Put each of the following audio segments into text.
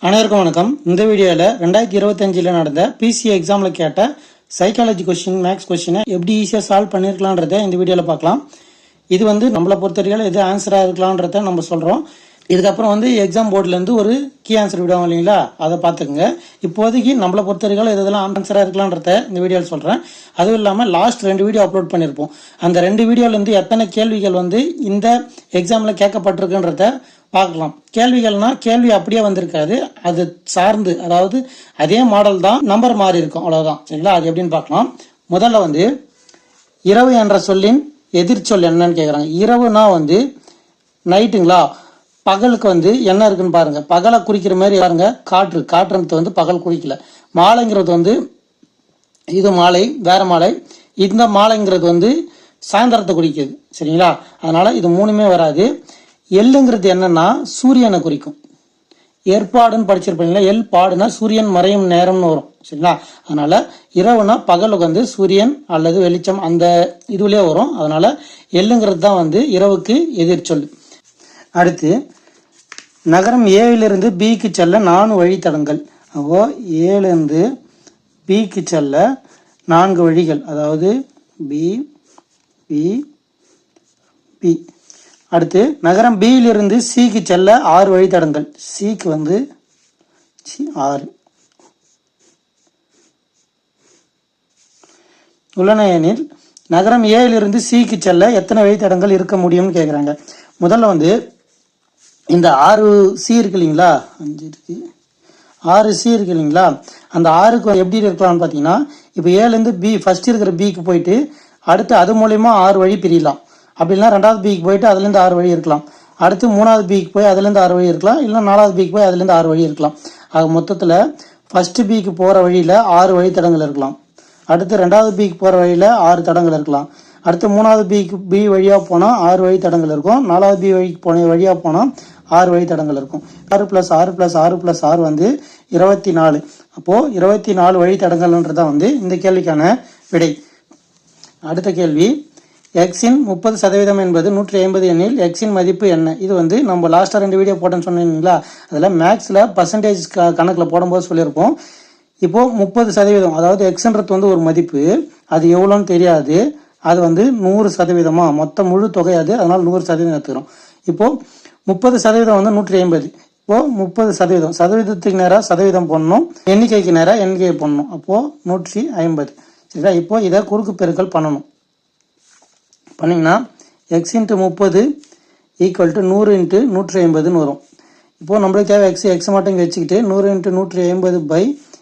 அனைவருக்கும் வணக்கம். இந்த வீடியோவில் 2025 நடந்த பிசி எக்ஸாமில் கேட்ட சைக்காலஜி கொஸ்டின், மேக்ஸ் கொஸ்டினை எப்படி ஈஸியாக சால்வ் பண்ணியிருக்கலான்றதை இந்த வீடியோவில் பார்க்கலாம். இது நம்மளை பொறுத்தவரைக்கும் எது ஆன்சராக இருக்கலான்றதை நம்ம சொல்கிறோம். இதுக்கப்புறம் எக்ஸாம் போர்ட்லேருந்து ஒரு கீ ஆன்சர் விடுவாங்க இல்லைங்களா, அதை பார்த்துக்குங்க. இப்போதைக்கு நம்மளை பொறுத்தவரைக்கும் எதெல்லாம் ஆன்சராக இருக்கலான்றத இந்த வீடியோவில் சொல்கிறேன். அதுவும் இல்லாமல் லாஸ்ட் 2 வீடியோ அப்லோட் பண்ணியிருப்போம். அந்த 2 வீடியோலேருந்து எத்தனை கேள்விகள் இந்த எக்ஸாமில் கேட்கப்பட்டிருக்குன்றத பார்க்கலாம். கேள்விகள்னா கேள்வி அப்படியே வந்திருக்காது, அது சார்ந்து, அதாவது அதே மாடல் தான், நம்பர் மாறி இருக்கும், அவ்வளவுதான். சரிங்களா? அது எப்படின்னு பார்க்கலாம். முதல்ல இரவு என்ற சொல்லின் எதிர்ச்சொல் என்னன்னு கேட்குறாங்க. இரவுனா நைட்டுங்களா, பகலுக்கு என்ன இருக்குன்னு பாருங்க. பகலை குறிக்கிற மாதிரி பாருங்க, காற்றுன்றது பகல் குறிக்கல. மாலைங்கிறது இது மாலை, வேற மாலை. இந்த மாலைங்கிறது சாயந்தரத்தை குறிக்குது. சரிங்களா? அதனால இது மூணுமே வராது. எல்லுங்கிறது என்னன்னா சூரியனை குறிக்கும். ஏற்பாடுன்னு படிச்சிருப்பீங்களா, எல் பாடுனா சூரியன் மறையும் நேரம்னு வரும். சரிங்களா? அதனால இரவுனா பகலுக்கு சூரியன் அல்லது வெளிச்சம் அந்த இதுலயே வரும். அதனால எல்லுங்கிறது தான் இரவுக்கு எதிர்ச்சொல். அடுத்து நகரம் ஏவிலிருந்து பிக்கு செல்ல 4 வழித்தடங்கள். அப்போ ஏலிருந்து பிக்கு செல்ல 4 வழிகள், அதாவது பி பி பி. அடுத்து நகரம் பியிலிருந்து சிக்கு செல்ல 6 வழித்தடங்கள். சிக்கு 6 உள்ளன எனில் நகரம் ஏலிருந்து சிக்கு செல்ல எத்தனை வழித்தடங்கள் இருக்க முடியும்னு கேட்குறாங்க. முதல்ல இந்த 6 சி இருக்கு இல்லைங்களா, 5 இருக்கு, 6 சி இருக்கு இல்லைங்களா, அந்த 6க்கு எப்படி இருக்கலாம்னு பார்த்தீங்கன்னா, இப்போ ஏலேருந்து பி ஃபர்ஸ்ட் இருக்கிற பிக்கு போயிட்டு அடுத்து அது மூலயமா 6 வழி பிரியலாம். அப்படின்னா 2வது பிக்கு போயிட்டு அதுலேருந்து 6 வழி இருக்கலாம். அடுத்து 3வது பிக்கு போய் அதுலேருந்து 6 வழி இருக்கலாம். இல்லை 4வது பிக்கு போய் அதுலேருந்து 6 வழி இருக்கலாம். ஆக மொத்தத்தில் ஃபர்ஸ்ட் பிக்கு போகிற வழியில் 6 வழி தடங்கள் இருக்கலாம். அடுத்து 2வது பிக்கு போகிற வழியில் 6 தடங்கள் இருக்கலாம். அடுத்து 3வது பிக்கு பி வழியாக போனால் 6 வழி தடங்கள் இருக்கும். 4வது பி வழியாக போனால் 6 வழி தடங்கள் இருக்கும். 6 + 6 + 6 + 6 24. அப்போது 24 வழி தடங்கள்ன்றதான் இந்த கேள்விக்கான விடை. அடுத்த கேள்வி, எக்ஸின் 30% என்பது 150 எண்ணில் எக்ஸின் மதிப்பு என்ன? இது நம்ம லாஸ்ட்டாக 2 வீடியோ போட்டோன்னு சொன்னீங்களா, அதில் மேக்ஸில் பர்சன்டேஜ் கணக்கில் போடும்போது சொல்லியிருப்போம். இப்போது 30%, அதாவது எக்ஸ்ன்றது ஒரு மதிப்பு, அது எவ்வளோன்னு தெரியாது. அது 100%, மொத்த முழு தொகை அது, அதனால 100% எடுத்துக்கிறோம். இப்போது 30% 150. இப்போது 30% சதவீதத்துக்கு நேராக சதவீதம் போடணும், எண்ணிக்கைக்கு நேராக எண்ணிக்கை போடணும். அப்போது 150. சரிங்களா? இப்போ இதை குறுக்கு பெருக்கல் பண்ணணும். பண்ணிங்கன்னா எக்ஸ் × 30 = 100 × 150ன்னு வரும். இப்போது நம்மளுக்கு தேவை எக்ஸ் மட்டும் இங்கே வச்சுக்கிட்டு 100 × 150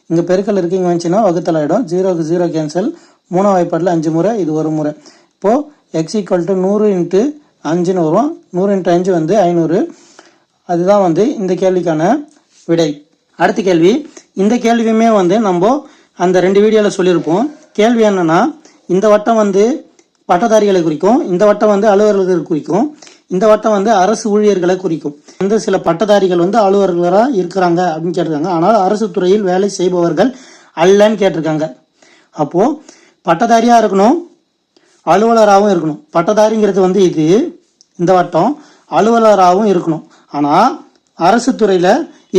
இங்கே பெருக்கல் இருக்கு, இங்கே வந்துச்சுன்னா வகுத்தல் ஆகிடும். 0க்கு 0 கேன்சல், 3 வாய்ப்பாட்டில் 5 முறை, இது ஒரு முறை. இப்போது எக்ஸ் = 100 × 5ன்னு வரும். 100 × 5 500. அதுதான் இந்த கேள்விக்கான விடை. அடுத்த கேள்வி, இந்த கேள்வியுமே நம்ம அந்த 2 வீடியோவில் சொல்லியிருப்போம். கேள்வி என்னன்னா, இந்த வட்டம் பட்டதாரிகளை குறிக்கும், இந்த வட்டம் அலுவலர்கள் குறிக்கும், இந்த வட்டம் அரசு ஊழியர்களை குறிக்கும். சில பட்டதாரிகள் அலுவலர்களாக இருக்கிறாங்க அப்படின்னு கேட்டிருக்காங்க. ஆனால் அரசு துறையில் வேலை செய்பவர்கள் அல்லன்னு கேட்டிருக்காங்க. அப்போ பட்டதாரியா இருக்கணும், அலுவலராகவும் இருக்கணும். பட்டதாரிங்கிறது இது இந்த வட்டம், அலுவலராகவும் இருக்கணும். ஆனால் அரசு துறையில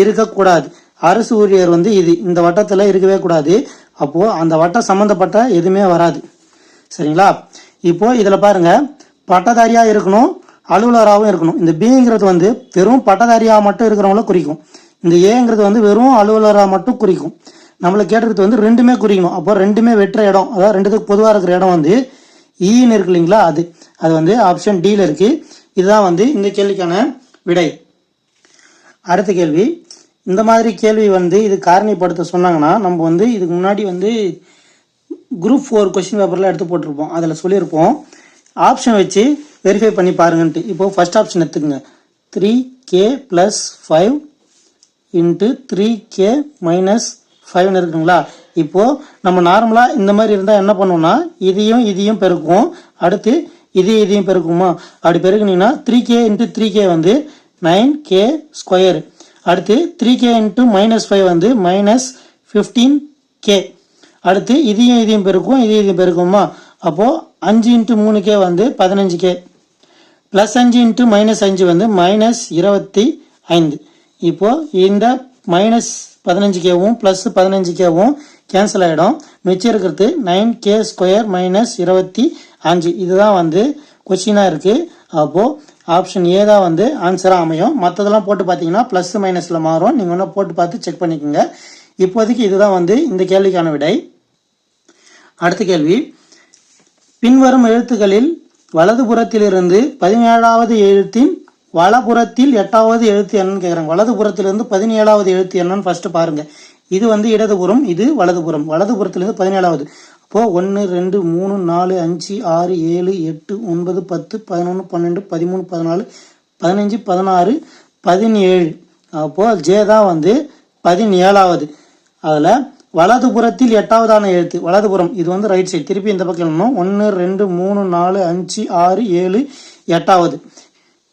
இருக்கக்கூடாது. அரசு ஊழியர் இது இந்த வட்டத்தில் இருக்கவே கூடாது. அப்போ அந்த வட்டம் சம்பந்தப்பட்ட எதுவுமே வராது. சரிங்களா? இப்போ இதில் பாருங்க, பட்டதாரியா இருக்கணும், அலுவலராகவும் இருக்கணும். இந்த பிங்கிறது வெறும் பட்டதாரியா மட்டும் இருக்கிறவங்கள குறிக்கும். இந்த ஏங்கிறது வெறும் அலுவலராக மட்டும் குறிக்கும். நம்மளை கேட்டிருக்கிறது ரெண்டுமே குறிக்கணும். அப்போ ரெண்டுமே வெற்ற இடம், அதாவது ரெண்டுத்துக்கு பொதுவாக இருக்கிற இடம் ஈன்னு இருக்கு இல்லைங்களா, அது ஆப்ஷன் டியில் இருக்கு. இதுதான் இந்த கேள்விக்கான விடை. அடுத்த கேள்வி, இந்த மாதிரி கேள்வி இது காரணிப்படுத்த சொன்னாங்கன்னா, நம்ம இதுக்கு முன்னாடி குரூப் 4 கொஸ்டின் பேப்பர்லாம் எடுத்து போட்டிருப்போம். அதில் சொல்லியிருப்போம் ஆப்ஷன் வச்சு வெரிஃபை பண்ணி பாருங்கன்ட்டு. இப்போ ஃபர்ஸ்ட் ஆப்ஷன் எடுத்துக்கங்க, 3k + 5 × 3k - 5ன்னு இருக்குங்களா. இப்போ நம்ம நார்மலாக இந்த மாதிரி இருந்தால் என்ன பண்ணுவோம்னா, இதையும் பெருக்குவோம், அடுத்து இதையும் பெருக்குமா. அப்படி பெருக்குனீங்கன்னா 3k × 3k 9k². அடுத்து 3k × -5 -15k. அடுத்து இதையும் பெருக்கும், இதையும் பெருக்குமா. அப்போ 5 × 3k 15k, +5 × -5 -25. இப்போ இந்த மைனஸ் 15Kவும் ப்ளஸ் 15Kவும் கேன்சல் ஆகிடும். மிச்சம் இருக்கிறது 9K² மைனஸ் 25. இதுதான் வந்து கொஸ்டினாக இருக்குது. அப்போது ஆப்ஷன் ஏ தான் வந்து ஆன்சராக அமையும். மற்றதெல்லாம் போட்டு பார்த்தீங்கன்னா ப்ளஸ் மைனஸில் மாறும். நீங்கள் ஒன்றும் போட்டு பார்த்து செக் பண்ணிக்கோங்க. இப்போதைக்கு இதுதான் வந்து இந்த கேள்விக்கான விடை. அடுத்த கேள்வி, பின்வரும் எழுத்துக்களில் வலதுபுறத்திலிருந்து 17வது எழுத்தின் வலப்புறத்தில் 8வது எழுத்து என்னன்னு கேட்குறாங்க. வலதுபுறத்திலிருந்து 17வது எழுத்து என்னன்னு ஃபர்ஸ்ட் பாருங்க. இது வந்து இடதுபுறம், இது வலதுபுறம். வலதுபுறத்திலிருந்து 17வது. அப்போது 1 2 3 4 5 6 7 8 9 10 11 12 13 14 15 16 17. அப்போது ஜே தான் வந்து 17வது. அதில் வலதுபுறத்தில் 8வதான எழுத்து வலதுபுறம், இது வந்து ரைட் சைடு. திருப்பி இந்த பக்கம் எழுதணும். 1 2 3 4 5 6 7 8வது.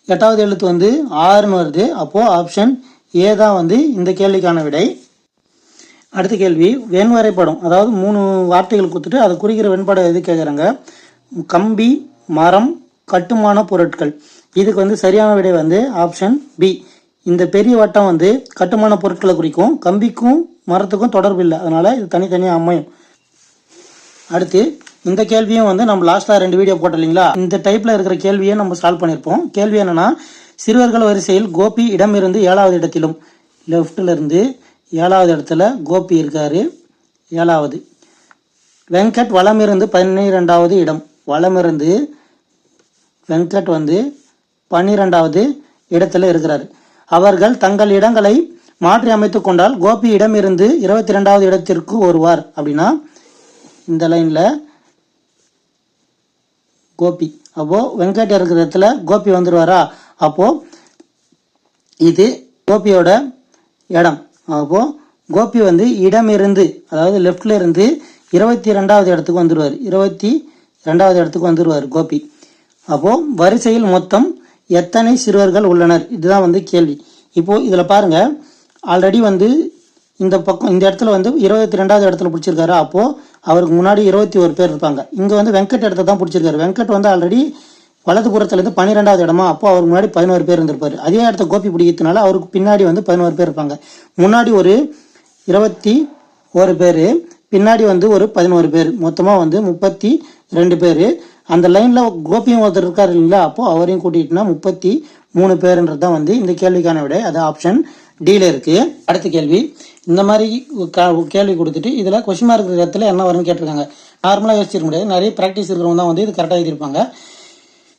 8வது எழுத்து வந்து 6ன்னு வருது. அப்போது ஆப்ஷன் ஏ தான் வந்து இந்த கேள்விக்கான விடை. அடுத்த கேள்வி, வெண் வரைபடம். அதாவது 3 வார்த்தைகள் கொடுத்துட்டு அதை குறிக்கிற வெண்படம் எது கேட்குறாங்க. கம்பி, மரம், கட்டுமான பொருட்கள். இதுக்கு வந்து சரியான விடை வந்து ஆப்ஷன் பி. இந்த பெரிய வட்டம் வந்து கட்டுமான பொருட்களை குறிக்கும். கம்பிக்கும் மரத்துக்கும் தொடர்பு இல்லை, அதனால இது தனித்தனியாக அமையும். அடுத்து இந்த கேள்வியும் வந்து நம்ம லாஸ்ட்டாக 2 வீடியோ போட்டோம் இல்லைங்களா, இந்த டைப்பில் இருக்கிற கேள்வியை நம்ம சால்வ் பண்ணியிருப்போம். கேள்வி என்னன்னா, சிறுவர்கள் வரிசையில் கோபி இடமிருந்து 7வது இடத்திலும், லெஃப்டில் இருந்து 7வது இடத்துல கோபி இருக்காரு 7வது. வெங்கட் வலமிருந்து 12வது இடம். வலமிருந்து வெங்கட் வந்து 12வது இடத்துல இருக்கிறாரு. அவர்கள் தங்கள் இடங்களை மாற்றி அமைத்துக் கொண்டால் கோபி இடமிருந்து 22வது இடத்திற்கு வருவார். அப்படின்னா இந்த லைனில் கோபி, அப்போது வெங்கட் இருக்கிற இடத்துல கோபி வந்துடுவாரா. அப்போது இது கோபியோட இடம். அப்போது கோபி வந்து இடமிருந்து, அதாவது லெஃப்டில் இருந்து 22வது இடத்துக்கு வந்துடுவார். 22வது இடத்துக்கு வந்துடுவார் கோபி. அப்போது வரிசையில் மொத்தம் எத்தனை சிறுவர்கள் உள்ளனர், இதுதான் வந்து கேள்வி. இப்போது இதில் பாருங்கள், ஆல்ரெடி வந்து இந்த பக்கம் இந்த இடத்துல வந்து 22வது இடத்துல பிடிச்சிருக்காரு. அப்போது அவருக்கு முன்னாடி 21 பேர் இருப்பாங்க. இங்கே வந்து வெங்கட் இடத்த தான் பிடிச்சிருக்காரு. வெங்கட் வந்து ஆல்ரெடி வலதுபுறத்துலேருந்து 12வது இடமா, அப்போ அவருக்கு முன்னாடி 11 பேர் இருந்திருப்பாரு. அதே இடத்த கோபி பிடிக்கிறதுனால அவருக்கு பின்னாடி வந்து 11 பேர் இருப்பாங்க. முன்னாடி ஒரு 21 பேர், பின்னாடி வந்து ஒரு 11 பேர், மொத்தமாக வந்து 32 பேர். அந்த லைனில் கோபியும் ஒருத்தர் இருக்காரு இல்லைங்களா, அப்போது அவரையும் கூட்டிகிட்டுனா 33 பேருன்றது தான் வந்து இந்த கேள்விக்கான விடை. அது ஆப்ஷன் டியில் இருக்குது. அடுத்த கேள்வி, இந்த மாதிரி கேள்வி கொடுத்துட்டு இதில் கொஸ்டின் மார்க் இருக்கிற இடத்துல என்ன வரும்னு கேட்டிருக்காங்க. நார்மலாக யோசிச்சிருக்க முடியாது, நிறைய ப்ராக்டிஸ் இருக்கிறவங்க தான் வந்து இது கரெக்டாக எழுதியிருப்பாங்க.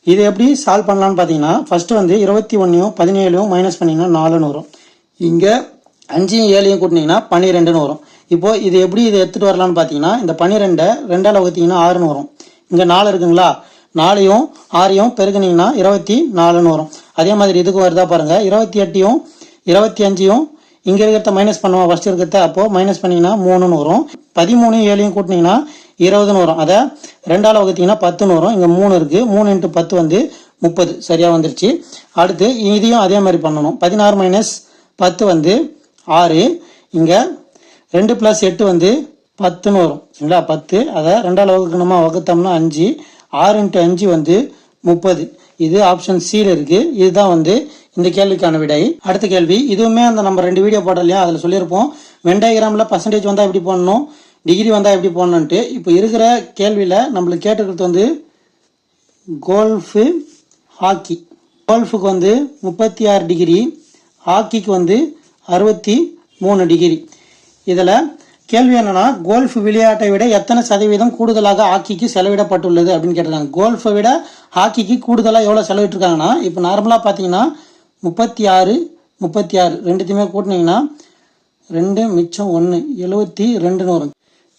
இது எப்படி சால்வ் பண்ணலான்னு பார்த்தீங்கன்னா, ஃபஸ்ட்டு வந்து 21யும் 17யும் மைனஸ் பண்ணிங்கன்னா 4ன்னு வரும். இங்கே 5யும் 7யும் கூட்டினீங்கன்னா 12ன்னு வரும். இப்போது இது எப்படி இதை எடுத்துகிட்டு வரலான்னு பார்த்தீங்கன்னா, இந்த 12 2ஆல் வகுத்தீங்கன்னா 6ன்னு வரும். இங்கே 4 இருக்குங்களா, 4யும் 6யும் பெருக்குனீங்கன்னா 24ன்னு வரும். அதே மாதிரி இதுக்கும் வருதா பாருங்கள். 28யும் 25யும் இங்கே இருக்கிறத மைனஸ் பண்ணுவோம் ஃபஸ்ட்டு இருக்கிறத. அப்போது மைனஸ் பண்ணிங்கன்னா 3ன்னு வரும். 13யும் 7யும் கூட்டினீங்கன்னா 20ன்னு வரும். அதை 2ஆல் வகுத்தீங்கன்னா 10ன்னு வரும். இங்கே 3 இருக்குது. 3 × 10 வந்து 30. சரியாக வந்துருச்சு. அடுத்து இதையும் அதே மாதிரி பண்ணணும். 16 - 10 வந்து 6. இங்கே 2 + 8 வந்து 10ன்னு வரும். சரிங்களா, 10. அதை 2ஆல் வகுக்கணுமா, வகுத்தோம்னா 5. 6 × 5 வந்து 30. இது ஆப்ஷன் சியில் இருக்குது. இதுதான் வந்து இந்த கேள்விக்கான விடை. அடுத்த கேள்வி, இதுவுமே அந்த நம்ம 2 வீடியோ போட்டோம் இல்லையா, அதில் சொல்லியிருப்போம் வெண்டாகிராமில் பர்சன்டேஜ் வந்தால் எப்படி போடணும், டிகிரி வந்தால் எப்படி போடணுன்ட்டு. இப்போ இருக்கிற கேள்வியில் நம்மளுக்கு கேட்டுக்கிறது வந்து கோல்ஃபு, ஹாக்கி. கோல்ஃபுக்கு வந்து 36 டிகிரி, ஹாக்கிக்கு வந்து 63 டிகிரி. இதில் கேள்வி என்னன்னா, கோல்ஃப் விளையாட்டை விட எத்தனை சதவீதம் கூடுதலாக ஹாக்கிக்கு செலவிடப்பட்டுள்ளது அப்படின்னு கேட்டிருக்காங்க. கோல்ஃபை விட ஹாக்கிக்கு கூடுதலாக எவ்வளோ செலவிட்டுருக்காங்கன்னா, இப்போ நார்மலாக பார்த்தீங்கன்னா 36 ரெண்டுத்தையுமே கூட்டினீங்கன்னா 2 மிச்சம் 1 72ன்னு வரும்.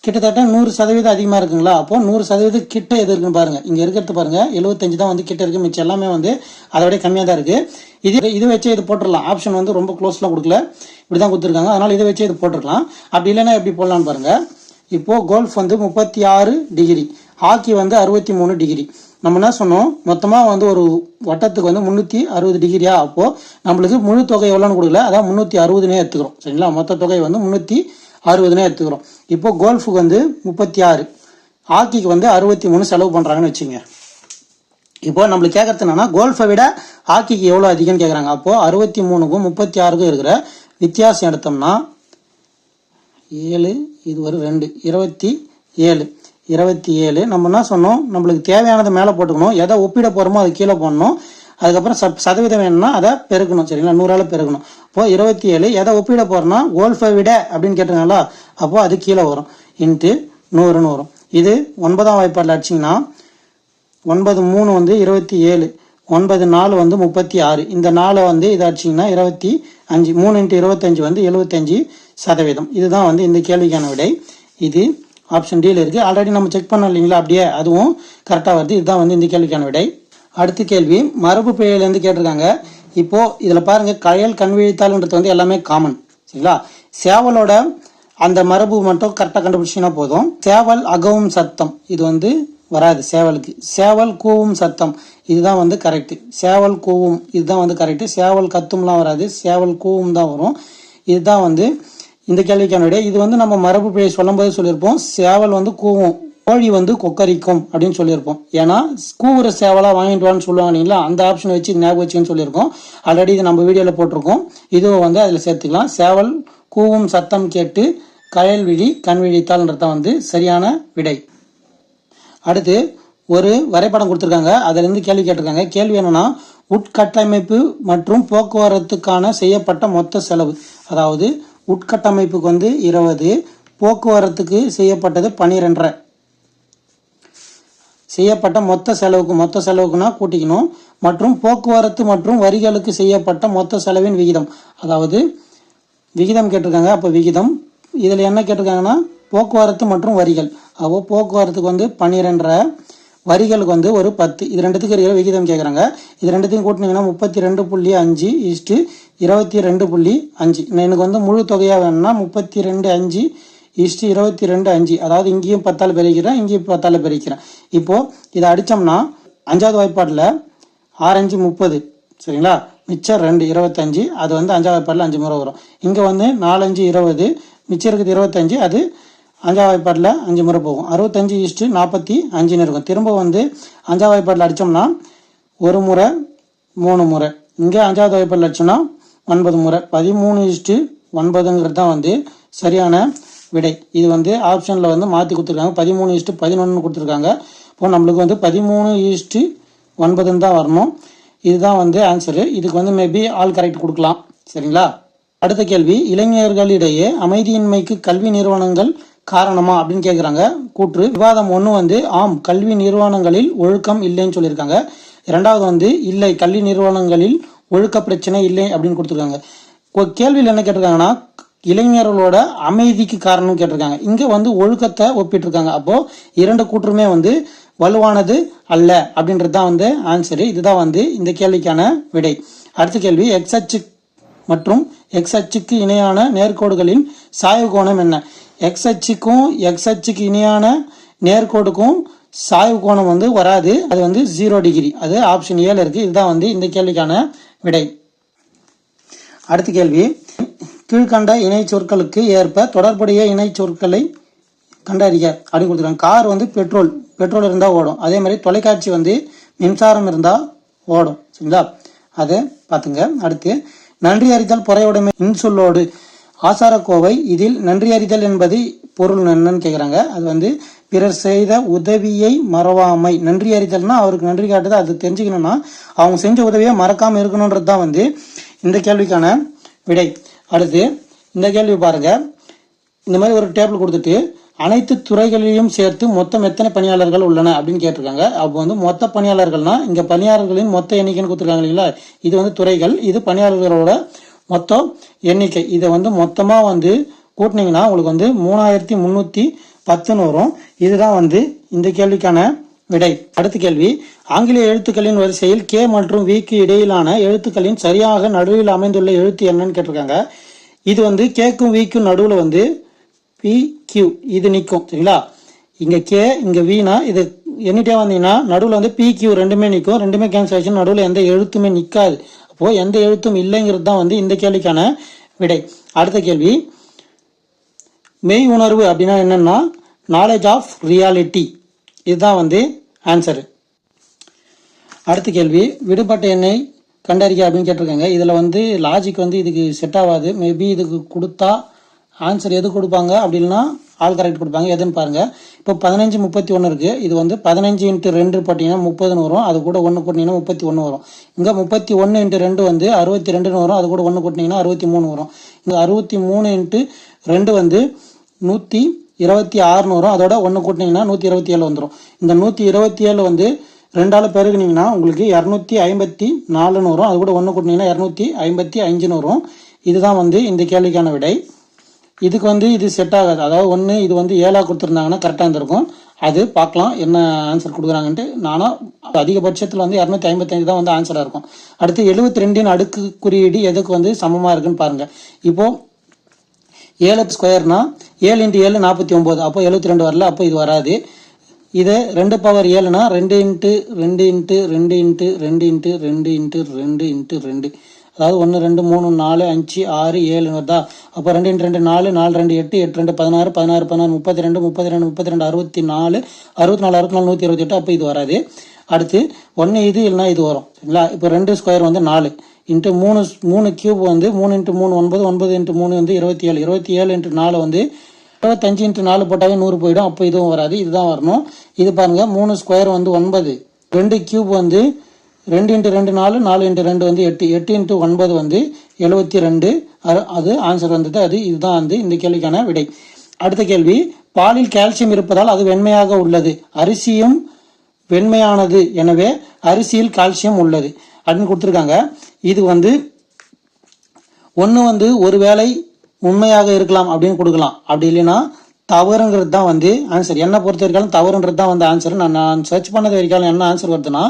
கிட்டத்தட்ட 100% அதிகமாக இருக்குங்களா. அப்போது 100% கிட்ட எது இருக்குன்னு பாருங்கள். இங்கே இருக்கிறது பாருங்கள், 75 தான் வந்து கிட்ட இருக்குது. மிச்சம் எல்லாமே வந்து அதை விட கம்மியாக தான் இருக்குது. இது வச்சு இது போட்டுடலாம். ஆப்ஷன் வந்து ரொம்ப க்ளோஸ்லாம் கொடுக்கல, இப்படி தான் கொடுத்துருக்காங்க. அதனால் இதை வச்சு இது போட்டுருக்கலாம். அப்படி இல்லைன்னா எப்படி போடலான்னு பாருங்கள். இப்போது கோல்ஃப் வந்து 36 டிகிரி, ஹாக்கி வந்து 63 டிகிரி. நம்ம என்ன சொன்னோம், மொத்தமாக வந்து ஒரு வட்டத்துக்கு வந்து 360 டிகிரியா. அப்போது நம்மளுக்கு முழு தொகை எவ்வளோன்னு கொடுக்கல, அதான் 360னே எடுத்துக்கிறோம். சரிங்களா, மொத்த தொகை வந்து 360னே எடுத்துக்கிறோம். இப்போது கோல்ஃபுக்கு வந்து 36, ஹாக்கிக்கு வந்து 63 செலவு பண்ணுறாங்கன்னு வச்சுங்க. இப்போது நம்மளுக்கு கேட்கறது என்னன்னா, கோல்ஃபை விட ஹாக்கிக்கு எவ்வளோ அதிகம்னு கேட்குறாங்க. அப்போது 63க்கும் 36க்கும் இருக்கிற வித்தியாசம் எடுத்தோம்னா 7 இது ஒரு 2 27 27 நம்ம என்ன சொன்னோம், நம்மளுக்கு தேவையானதை மேலே போட்டுக்கணும், எதை ஒப்பிட போகிறோமோ அது கீழே போடணும், அதுக்கப்புறம் சதவீதம் வேணும்னா அதை பெருக்கணும். சரிங்களா, 100ஆல் பெருக்கணும். அப்போது 27 எதை ஒப்பிட போகிறோம்னா ஓல்ஃபை விட அப்படின்னு கேட்டுருங்களா, அப்போது அது கீழே வரும் இன்ட்டு 100ன்னு வரும். இது 9ஆம் வாய்ப்பாடில் அடிச்சிங்கன்னா 9 3 வந்து 27, 9 4 வந்து 36, இந்த 4 வந்து இதை அடிச்சிங்கன்னா 25, 3 × 25 வந்து 75%. இதுதான் வந்து இந்த கேள்விக்கான விடை. இது ஆப்ஷன் டியில் இருக்குது. ஆல்ரெடி நம்ம செக் பண்ணோம் இல்லைங்களா, அப்படியே அதுவும் கரெக்டாக வருது. இதுதான் வந்து இந்த கேள்விக்கான விடை. அடுத்த கேள்வி மரபு பிழையிலேருந்து கேட்டிருக்காங்க. இப்போது இதில் பாருங்கள், கயல் கண்விழித்தாள்ன்றது வந்து எல்லாமே காமன். சரிங்களா, சேவலோட அந்த மரபு மட்டும் கரெக்டாக கண்டுபிடிச்சிங்கன்னா போதும். சேவல் அகவும் சத்தம் இது வந்து வராது சேவலுக்கு. சேவல் கூவும் சத்தம் இதுதான் வந்து கரெக்டு. சேவல் கூவும் இதுதான் வந்து கரெக்டு. சேவல் கத்தும்லாம் வராது, சேவல் கூவும் தான் வரும். இதுதான் வந்து இந்த கேள்விக்கான விடை. இது வந்து நம்ம மரபு பிழை சொல்லும் போது சொல்லியிருப்போம், சேவல் வந்து கூவும், கோழி வந்து கொக்கரிக்கும் அப்படின்னு சொல்லியிருப்போம். ஏன்னா கூவுற சேவலாக வாங்கிட்டு வான்னு சொல்லுவாங்க இல்லைங்களா, அந்த ஆப்ஷனை வச்சு ஞாபகம் வச்சுன்னு சொல்லியிருக்கோம். ஆல்ரெடி இது நம்ம வீடியோவில் போட்டிருக்கோம், இதுவும் வந்து அதில் சேர்த்துக்கலாம். சேவல் கூவும் சத்தம் கேட்டு கயல் விழி கண் விழித்தாள்ன்றதான் வந்து சரியான விடை. அடுத்து ஒரு வரைபடம் கொடுத்துருக்காங்க, அதிலிருந்து கேள்வி கேட்டிருக்காங்க. கேள்வி என்னன்னா, உட்கட்டமைப்பு மற்றும் போக்குவரத்துக்கான செய்யப்பட்ட மொத்த செலவு. அதாவது உட்கட்டமைப்புக்கு வந்து 20, போக்குவரத்துக்கு செய்யப்பட்டது 12.5. செய்யப்பட்ட மொத்த செலவுக்குன்னா கூட்டிக்கணும். மற்றும் போக்குவரத்து மற்றும் வரிகளுக்கு செய்யப்பட்ட மொத்த செலவின் விகிதம். அதாவது விகிதம் கேட்டிருக்காங்க. அப்போ விகிதம் இதில் என்ன கேட்டிருக்காங்கன்னா போக்குவரத்து மற்றும் வரிகள். அப்போ போக்குவரத்துக்கு வந்து 12.5, வரிகளுக்கு வந்து ஒரு 10. இது ரெண்டுத்துக்கு இருக்கிற விகிதம் கேட்குறாங்க. இது ரெண்டுத்தையும் கூட்டினீங்கன்னா 32.5 = 22.5. எனக்கு வந்து முழு தொகையாக வேணும்னா 32.5 = 22.5. அதாவது இங்கேயும் 10ஆல் பெருக்கிறேன், இங்கேயும் 10ஆல் பெருக்கிறேன். இப்போது இதை அடித்தோம்னா 5வது வாய்ப்பாடில் 6 5 30. சரிங்களா, மிச்சம் 2 25. அது வந்து 5வது வாய்ப்பாடில் 5 முறை வரும். இங்கே வந்து 4 5 20, மிச்சம் இருக்குது 25. அது 5வது வாய்ப்பாடில் 5 முறை போகும். 65:45 இருக்கும். திரும்ப வந்து 5வது வாய்ப்பாடில் அடித்தோம்னா 1 முறை 3 முறை. இங்கே 5வது வாய்ப்பாடில் அடித்தோம்னா 9 முறை. 13:9ங்கிறது தான் வந்து சரியான விடை. இது வந்து ஆப்ஷனில் வந்து மாற்றி கொடுத்துருக்காங்க, 13:11 கொடுத்துருக்காங்க. இப்போ நம்மளுக்கு வந்து 13:9 தான் வரணும். இதுதான் வந்து ஆன்சரு. இதுக்கு வந்து மேபி ஆல் கரெக்ட் கொடுக்கலாம். சரிங்களா, அடுத்த கேள்வி, இளைஞர்களிடையே அமைதியின்மைக்கு கல்வி நிறுவனங்கள் காரணமா அப்படின்னு கேட்குறாங்க. கூற்று விவாதம் 1 வந்து ஆம், கல்வி நிறுவனங்களில் ஒழுக்கம் இல்லைன்னு சொல்லியிருக்காங்க. 2வது வந்து இல்லை, கல்வி நிறுவனங்களில் ஒழுக்க பிரச்சனை இல்லை அப்படின்னு கொடுத்துருக்காங்க. கேள்வியில் என்ன கேட்டிருக்காங்கன்னா, இளைஞர்களோட அமைதிக்கு காரணம் கேட்டிருக்காங்க. இங்கே வந்து ஒழுக்கத்தை ஒப்பிட்டிருக்காங்க. அப்போது 2 கூற்றுமே வந்து வலுவானது அல்ல அப்படின்றது தான் வந்து ஆன்சரு. இதுதான் வந்து இந்த கேள்விக்கான விடை. அடுத்த கேள்வி, எக்ஸ் அச்சு மற்றும் எக்ஸ் அச்சுக்கு இணையான நேர்கோடுகளின் சாய்வு கோணம் என்ன? எக்ஸ் அச்சுக்கு இணையான நேர்கோடுக்கும் சாய்வு கோணம் வந்து வராது, அது வந்து 0 டிகிரி. அது ஆப்ஷன் ஏல இருக்குது. இதுதான் வந்து இந்த கேள்விக்கான விடை. அடுத்த கேள்வி, கீழ்கண்ட இணை சொற்களுக்கு ஏற்ப தொடர்புடைய இணை சொற்களை கண்டறிய அப்படின்னு கொடுத்துருக்காங்க. கார் வந்து பெட்ரோல் இருந்தால் ஓடும். அதே மாதிரி தொலைக்காட்சி வந்து மின்சாரம் இருந்தால் ஓடும். சரிங்களா, அதை பார்த்துங்க. அடுத்து நன்றி அறிதல் பொறையுடைமை இன்சொல்லோடு ஆசாரக்கோவை. இதில் நன்றி அறிதல் என்பது பொருள் என்னன்னு கேட்குறாங்க. அது வந்து பிறர் செய்த உதவியை மறவாமை. நன்றி அறிதல்னா அவருக்கு நன்றி காட்டுது, அது தெரிஞ்சுக்கணும்னா அவங்க செஞ்ச உதவியை மறக்காமல் இருக்கணுன்றது தான் வந்து இந்த கேள்விக்கான விடை. அடுத்து இந்த கேள்வி பாருங்க, இந்த மாதிரி ஒரு டேபிள் கொடுத்துட்டு அனைத்து துறைகளிலும் சேர்த்து மொத்தம் எத்தனை பணியாளர்கள் உள்ளன அப்படின்னு கேட்டிருக்காங்க. அப்போ வந்து மொத்த பணியாளர்கள்னா இங்கே பணியாளர்களின் மொத்த எண்ணிக்கைன்னு கொடுத்துருக்காங்க இல்லைங்களா, இது வந்து துறைகள், இது பணியாளர்களோட மொத்தம் எண்ணிக்கை. இதை வந்து மொத்தமாக வந்து கூட்டினீங்கன்னா உங்களுக்கு வந்து 3310 வரும். இதுதான் வந்து இந்த கேள்விக்கான விடை. அடுத்த கேள்வி, ஆங்கில எழுத்துக்களின் வரிசையில் கே மற்றும் விக்கு இடையிலான எழுத்துக்களின் சரியாக நடுவில் அமைந்துள்ள எழுத்து என்னன்னு கேட்டிருக்காங்க. இது வந்து கேக்கும் விக்கும் நடுவில் வந்து பி கியூ இது நிற்கும். சரிங்களா, இங்கே கே இங்கே வினா இது எண்ணிட்டே வந்தீங்கன்னா நடுவில் வந்து பி கியூ ரெண்டுமே நிற்கும். ரெண்டுமே கேன்சல் ஆச்சு, நடுவில் எந்த எழுத்துமே நிற்காது. அப்போது எந்த எழுத்தும் இல்லைங்கிறது தான் வந்து இந்த கேள்விக்கான விடை. அடுத்த கேள்வி, மெய் உணர்வு அப்படின்னா என்னன்னா நாலேஜ் ஆஃப் ரியாலிட்டி. இதுதான் வந்து ஆன்சரு. அடுத்த கேள்வி, விடுபட்ட எண்ணை கண்டறிக்க அப்படின்னு கேட்டிருக்காங்க. இதில் வந்து லாஜிக் வந்து இதுக்கு செட் ஆகாது. மேபி இதுக்கு கொடுத்தா ஆன்சர் எது கொடுப்பாங்க அப்படின்னா ஆல் கரெக்ட் கொடுப்பாங்க. எதுன்னு பாருங்கள். இப்போ 15 31 இருக்குது. இது வந்து 15 × 2 போட்டிங்கன்னா 30ன்னு வரும். அது கூட 1 கூட்டினீங்கன்னா 31 வரும். இங்கே 31 × 2 வந்து 62ன்னு வரும். அது கூட 1 கூட்டினீங்கன்னா 63 வரும். இங்கே 63 × 2 வந்து 126ன்னு வரும். அதோட 1 கூட்டினீங்கன்னா 127 வந்துடும். இந்த 127 வந்து 2ஆல் பெருகுனீங்கன்னா உங்களுக்கு 254ன்னு வரும். அது கூட 1 கூட்டினீங்கன்னா 255ன்னு வரும். இதுதான் வந்து இந்த கேள்விக்கான விடை. இதுக்கு வந்து இது செட் ஆகாது. அதாவது ஒன்று இது வந்து 7ஆக கொடுத்துருந்தாங்கன்னா கரெக்டாக இருந்திருக்கும். அது பார்க்கலாம் என்ன ஆன்சர் கொடுக்குறாங்கன்ட்டு. நானும் அதிகபட்சத்தில் வந்து 255 தான் வந்து ஆன்சராக இருக்கும். அடுத்து 72ன் அடுக்கு குறியீடு எதுக்கு வந்து சமமாக இருக்குன்னு பாருங்கள். இப்போது 7 ஸ்கொயர்னா 7 × 7 49. அப்போ 72 வரல. அப்போ இது வராது. இது 2 பவர் 7னா 2 × 2 × 2 × 2 × 2 × 2 × 2, அதாவது 1 2 3 4 5 6 7 வருதா. அப்போ 2 × 2 4 4 2 8 8 2 16 16 16 32 32 32 64 64 64 128. அப்போ இது வராது. அடுத்து 1 இது இல்லைனா இது வரும் சரிங்களா. இப்போ 2 ஸ்கொயர் வந்து 4 × 3 கியூப் வந்து 3 × 3 9 9 × 3 வந்து 27 27 × 4 வந்து 25 × 4 போட்டாவே 100 போயிடும். அப்போ இதுவும் வராது. இதுதான் வரணும். இது பாருங்கள் 3 ஸ்கொயர் வந்து 9 2 கியூப் வந்து 2 × 2 4 4 × 2 வந்து 8 8 × 9 வந்து 72. அது ஆன்சர் வந்தது. இதுதான் வந்து இந்த கேள்விக்கான விடை. அடுத்த கேள்வி, பாலில் கால்சியம் இருப்பதால் அது வெண்மையாக உள்ளது. அரிசியும் வெண்மையானது, எனவே அரிசியில் கால்சியம் உள்ளது அப்படின்னு கொடுத்துருக்காங்க. இது வந்து ஒன்று வந்து ஒருவேளை உண்மையாக இருக்கலாம் அப்படின்னு கொடுக்கலாம். அப்படி இல்லைன்னா தவறுங்கிறது தான் வந்து ஆன்சர். என்னை பொறுத்த வரைக்கும் தவறுன்றது தான் வந்து ஆன்சர். நான் சர்ச் பண்ணது வரைக்கும் என்ன ஆன்சர் வருதுன்னா,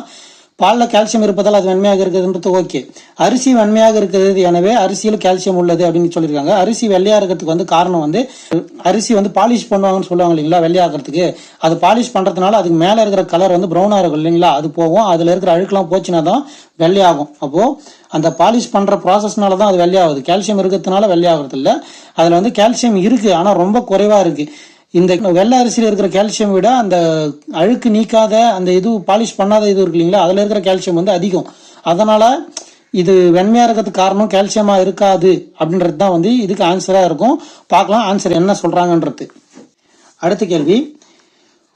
பாலில் கால்சியம் இருப்பதால் அது வெண்மையாக இருக்குதுன்றது ஓகே. அரிசி வெண்மையாக இருக்கிறது, எனவே அரிசியில் கால்சியம் உள்ளது அப்படின்னு சொல்லியிருக்காங்க. அரிசி வெள்ளையாக இருக்கிறதுக்கு வந்து காரணம் வந்து அரிசி வந்து பாலிஷ் பண்ணுவாங்கன்னு சொல்லுவாங்க இல்லைங்களா. வெள்ளையாகிறதுக்கு அது பாலிஷ் பண்ணுறதுனால அதுக்கு மேலே இருக்கிற கலர் வந்து ப்ரௌனாக இருக்கும் இல்லைங்களா. அது போகும். அதில் இருக்கிற அழுக்கெல்லாம் போச்சுன்னா தான் வெள்ளையாகும். அப்போது அந்த பாலிஷ் பண்ணுற ப்ராசஸ்னால தான் அது வெள்ளையாகுது. கால்சியம் இருக்கிறதுனால வெள்ளையாகிறது இல்லை. அதில் வந்து கால்சியம் இருக்குது, ஆனால் ரொம்ப குறைவாக இருக்குது. இந்த வெள்ளை அரிசியில் இருக்கிற கால்சியம் விட அந்த அழுக்கு நீக்காத அந்த இது பாலிஷ் பண்ணாத இது இருக்கு இல்லைங்களா, அதில் இருக்கிற கால்சியம் வந்து அதிகம். அதனால் இது வெண்மையாக இருக்கிறதுக்கு காரணம் கால்சியமாக இருக்காது அப்படின்றது தான் வந்து இதுக்கு ஆன்சராக இருக்கும். பார்க்கலாம் ஆன்சர் என்ன சொல்கிறாங்கன்றது. அடுத்த கேள்வி,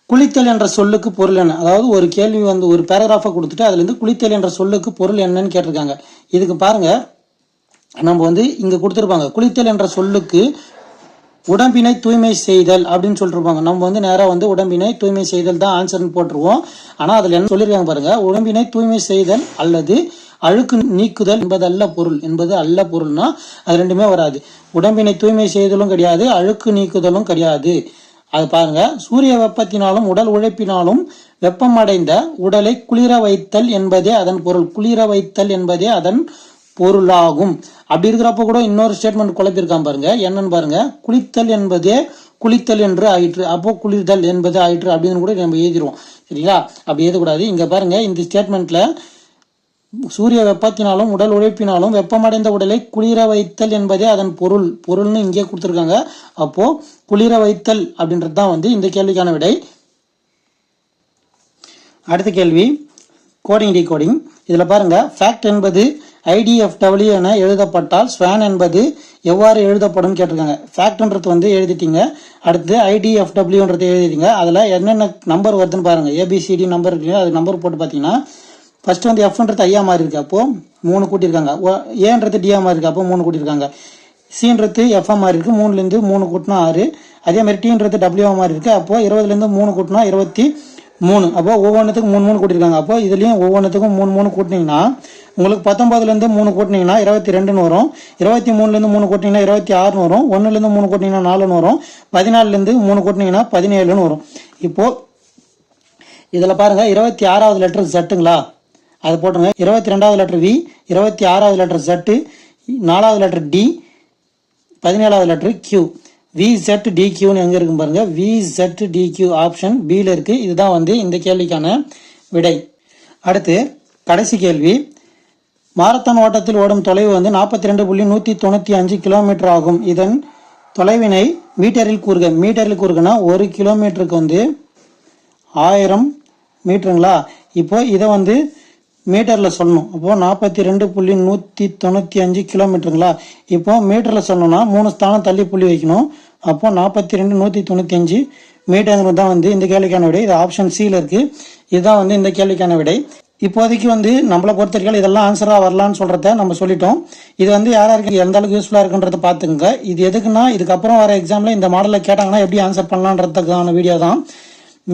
குளித்தல் என்ற சொல்லுக்கு பொருள் என்ன? அதாவது ஒரு கேள்வி வந்து ஒரு பேராகிராஃபை கொடுத்துட்டு அதுலேருந்து குளித்தல் என்ற சொல்லுக்கு பொருள் என்னன்னு கேட்டிருக்காங்க. இதுக்கு பாருங்கள், நம்ம வந்து இங்கே கொடுத்துருப்பாங்க குளித்தல் என்ற சொல்லுக்கு உடம்பினை தூய்மை செய்தல் அப்படின்னு சொல்லிருப்பாங்க. நம்ம வந்து நேராக வந்து உடம்பினை தூய்மை செய்தல் தான் ஆன்சர்னு போட்டுருவோம். ஆனால் அதில் என்ன சொல்லியிருக்காங்க பாருங்க, உடம்பினை தூய்மை செய்தல் அல்லது அழுக்கு நீக்குதல் என்பது அல்ல பொருள்னா அது ரெண்டுமே வராது. உடம்பினை தூய்மை செய்தலும் கிடையாது, அழுக்கு நீக்குதலும் கிடையாது. அது பாருங்க, சூரிய வெப்பத்தினாலும் உடல் உழைப்பினாலும் வெப்பமடைந்த உடலை குளிர வைத்தல் என்பதே அதன் பொருள். குளிர வைத்தல் என்பதே அதன் பொருளாகும். அப்படி இருக்கிறப்ப கூட இன்னொரு ஸ்டேட்மெண்ட் குழப்பிருக்கான் பாருங்க. என்னன்னு பாருங்க, குளித்தல் என்பதே குளித்தல் என்று ஆயிற்று, அப்போ குளிர்தல் என்பது ஆயிற்று அப்படின்னு கூட நம்ம எழுதிடுவோம் சரிங்களா. அப்படி எழுதக்கூடாது. இங்க பாருங்க, இந்த ஸ்டேட்மெண்ட்ல சூரிய வெப்பத்தினாலும் உடல் உழைப்பினாலும் வெப்பமடைந்த உடலை குளிர வைத்தல் என்பதே அதன் பொருள்னு இங்கே கொடுத்துருக்காங்க. அப்போ குளிர வைத்தல் அப்படின்றது தான் வந்து இந்த கேள்விக்கான விடை. அடுத்த கேள்வி, கோடிங் டிகோடிங். இதில் பாருங்க, ஃபேக்ட் என்பது IDFW என எழுதப்பட்டால் ஸ்வான் என்பது எவ்வாறு எழுதப்படும் கேட்டிருக்காங்க. ஃபேக்ட்ன்றது வந்து எழுதிட்டீங்க. அடுத்து IDFWன்றது எழுதிட்டீங்க. அதில் என்னென்ன நம்பர் வருதுன்னு பாருங்க. ABCD நம்பர் இருக்கு, அது நம்பர் போட்டு பார்த்தீங்கன்னா ஃபர்ஸ்ட் வந்து Fன்றது ஐயா மாதிரி இருக்கு, அப்போ 3 கூட்டியிருக்காங்க. ஏன்றது டியா மாதிரி இருக்கு, அப்போ 3 கூட்டியிருக்காங்க. Cன்றது FM மாதிரி இருக்கு, 3லேருந்து 3 கூட்டினா 6. அதே மாதிரி Tன்றது WA மாதிரி இருக்கு, அப்போ 20லேருந்து 3 கூட்டினா 23. அப்போ ஒவ்வொன்றுத்துக்கும் 3 3 கூட்டியிருக்காங்க. அப்போ இதுலேயும் ஒவ்வொன்றுத்துக்கும் 3 3 கூட்டினீங்கன்னா உங்களுக்கு 19லேருந்து 3 கூட்டினீங்கன்னா 22ன்னு வரும். 23லேருந்து 3 கூட்டினீங்கன்னா 26ன்னு வரும். 1லேருந்து 3 கூட்டினீங்கன்னா 4ன்னு வரும். 14லேருந்து 3 கூட்டினீங்கன்னா 17ன்னு வரும். இப்போது இதில் பாருங்கள், 26வது லெட்டர் ஜட்டுங்களா, அது போட்டுருங்க. 22வது லெட்டர் V, 26வது லெட்டர் ஜட்டு, 4வது லெட்டர் D, 17வது லெட்டர் Q. VZDQன்னு எங்கே இருக்குன்னு பாருங்க. VZDQ ஆப்ஷன் பியில் இருக்கு. இதுதான் வந்து இந்த கேள்விக்கான விடை. அடுத்து கடைசி கேள்வி, மாரத்தான் ஓட்டத்தில் ஓடும் தொலைவு வந்து 42.195 கிலோமீட்டர் ஆகும். இதன் தொலைவினை மீட்டரில் கூறுக. மீட்டரில் கூறுகனா 1 கிலோமீட்டருக்கு வந்து 1000 மீட்டருங்களா. இப்போ இதை வந்து மீட்டரில் சொல்லணும். அப்போது 42.195 கிலோமீட்டருங்களா. இப்போ மீட்டரில் சொல்லணும்னா 3 ஸ்தானம் தள்ளி புள்ளி வைக்கணும். அப்போ 42.195 மீட்டருங்கிறது தான் வந்து இந்த கேள்விக்கான விடை. இது ஆப்ஷன் சியில் இருக்குது. இதுதான் வந்து இந்த கேள்விக்கான விடை. இப்போதைக்கு வந்து நம்மளை பொறுத்தவரைக்கும் இதெல்லாம் ஆன்சராக வரலான்னு சொல்கிறத நம்ம சொல்லிட்டோம். இது வந்து யாராருக்கு எந்த அளவுக்கு யூஸ்ஃபுல்லாக இருக்குன்றதை பார்த்துங்க. இது எதுக்குன்னா இதுக்கப்புறம் வர எக்ஸாமில் இந்த மாடலில் கேட்டாங்கன்னா எப்படி ஆன்சர் பண்ணலான்றதுக்கான வீடியோ தான்.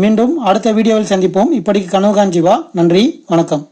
மீண்டும் அடுத்த வீடியோவில் சந்திப்போம். இப்படிக்கு கனவு காஞ்சிவா. நன்றி, வணக்கம்.